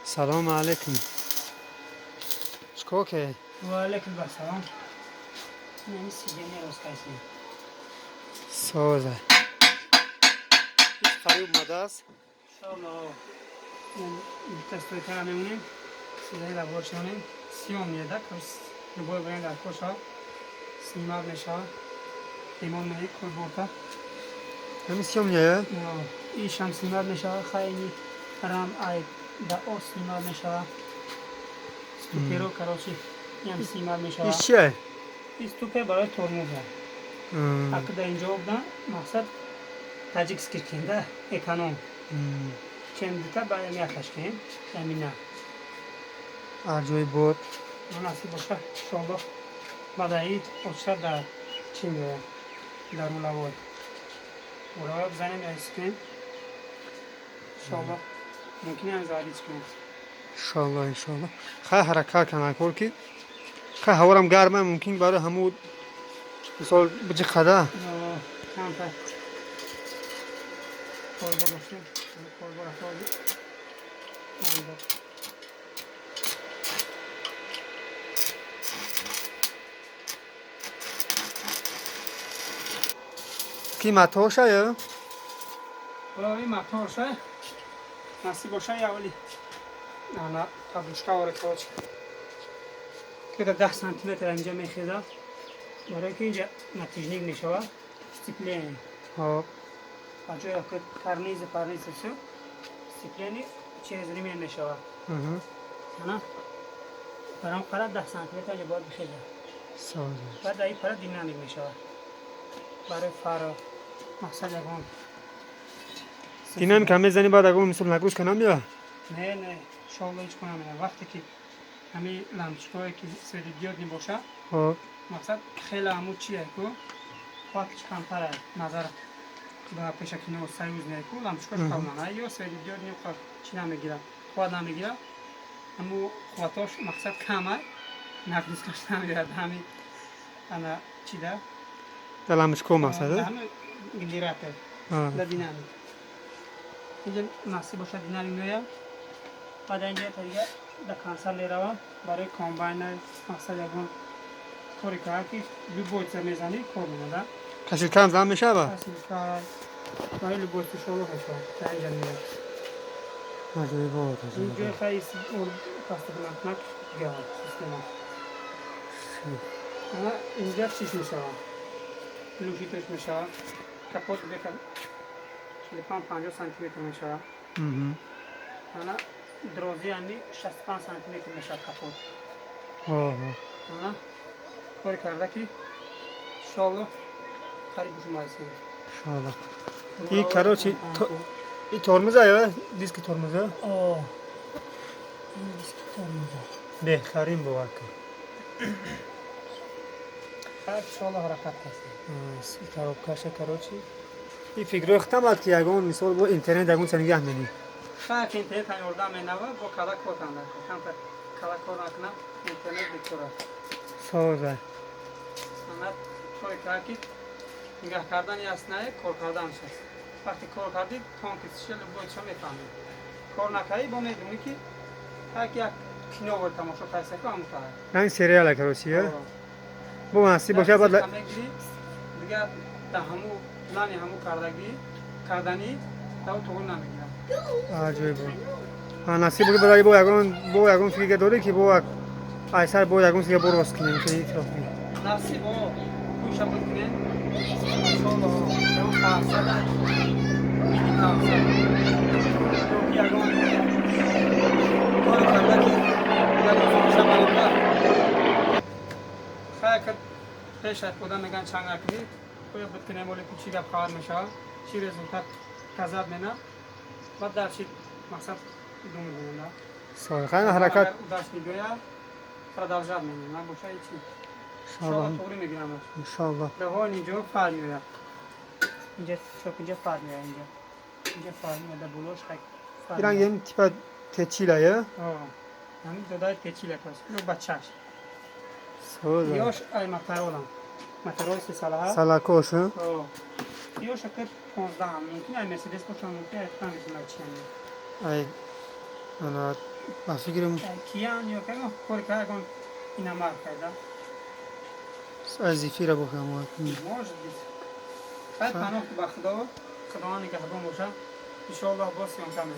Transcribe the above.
سلام علیکم. چیکار که؟ و علیکم السلام. من سیگنی روز کسی. سازه. قریب اومده است. شالا. من تستوی کنم میمونیم. سیگنی لبور شونیم. سیام میده کس نبود برند در کوشا. سیمار میشه. لیمون میده کل بورتا. همین سیام نیه؟ ایش هم سیمار میشه. خیلی رام آی دا او سیمار میشه. ستوپیرو کارچی. یم سیمار میشه. ایش چیه؟ ستوپی برای ترموزه. اگه اینجا بودن مقصد تاجیک سکرکنده اکانوم. چند تا باید میاتش کنیم زمینه. آجوی بود. مناسب باشه شالا بعدی اوچه در چی میره در ملاوی. ورای بزنیم اسکن. شالا ممکنه هم زادیش کنیم. انشالله انشالله. خیلی حرکت کنه کار کی؟ خیلی هوارم گرمه ممکن برای همون مثال بچه خدا. کم تا کار باشیم. کار برای قیمت هاشه یا؟ این مطورشه نصیب باشه یا ولی نه تابلوشکا وارد کاش که در 10 سانتیمتر اینجا میخیزه برای که اینجا نتیجنیک میشوه استیپلین آجای که کرنیز پرنیز سو استیپلینی چیز ریمین میشوه نه برام قرار 10 سانتیمتر اینجا باید بخیزه بعد این پرد دینامیک میشوه برای فرا مقصد اگون دینامیک هم میزنی بعد اگه مثل نگوش کنم یا؟ نه شالا هیچ کنم نه وقتی که همین لامپچکایی که سری دیود نباشه مقصد خیلی همون چیه که خواهدش کمتره نظر به پیشکنه و سیوز نیه که لامپچکاش کاملا یا سری دیود نیم چی نمیگیره خواهد نمیگیره همون خواهداش مقصد کمه نقدیز کش نمیگیره همین انا چی ده؟ در لامپچکا مقصده؟ همین گلیراته در دینامیک اینجا نصیب باشه دینامیک نیه بعد اینجا دیگه در کانسل لیروه برای کامباین مقصد اگون کاری که هرکی دو بویت میزنی کار میمونه کسی کم زن میشه با؟ کسی که برای دو بویت شروع میشه در اینجا میاد آجوی بود اینجا خیلی پاسته بلانکنک دیگه ها سیستم ها اینجا چیش میشه لوشیتش میشه کپوت بکن 50 سانتیمتر میشه درازی همی 65 سانتیمتر میشه کپوت کاری کرده که شالو قریب شما هستیم انشالله این کراچی این ترمزه یا دیسک ترمزه؟ این دیسک ترمزه بهترین باور کن هر شالو حرکت هست کاروبکش کراچی این فکر اختمال که اگه مثال با اینترنت اگه سنگی همینی خیلی که اینترنت هنی ارده همینه و با کلا کار کنده کم تا کلا کار نکنه اینترنت بکره سازه اما کاری که نگاه کردن است نه کار کردن است وقتی کار کردی تون کسیش باید شما میفهمید کار نکردی با میدونی که یک کینو ور تماشا پیسه که همون کاره این سریال کراچیه با نصیب باشه بعد دیگه تا همو پلان همو کردنی تا تو نمیگیرم آجوی بود نصیب باشه برای با یگون فکر داره که با ایسر با یگون سیگه برو واسه کنیم که اطلاف می نصیب ها کوش هم بکنه شالا اون خواهد این خواهد یگون کاری کرده که یگون فروش هم بکنه خیلی که پیش خودم میگن چنگ اکنی باید بکنه مولی که چی گفت خواهد میشه چی رزولتت کذب مینه بعد در چی مقصد دو میگونه سای خیلی حرکت داشت میگوید پردازجات میگونه من باشه چی انشالله طوری میگیرم انشالله روان اینجا فرد میاد اینجا شوک اینجا فرد میاد اینجا فرد میاد در بلوش خیلی ایران یه تیپ تچیله یه همین دادای تچیله کست اینو بچهش سوزه یاش ای مقترولم مترای 3 ساله ها سلاکوس ها یا شکل 15 هم ممکنه ای مرسدس باشه ممکنه ای تکان میتونه چی هم ای انا با فکرم کیان یا کنه کاری که اگه این امر کرده از زیفی را بکنم موجود دید بعد پناه که به خدا خدا نگهبان باشه ان شاء الله باز یان کم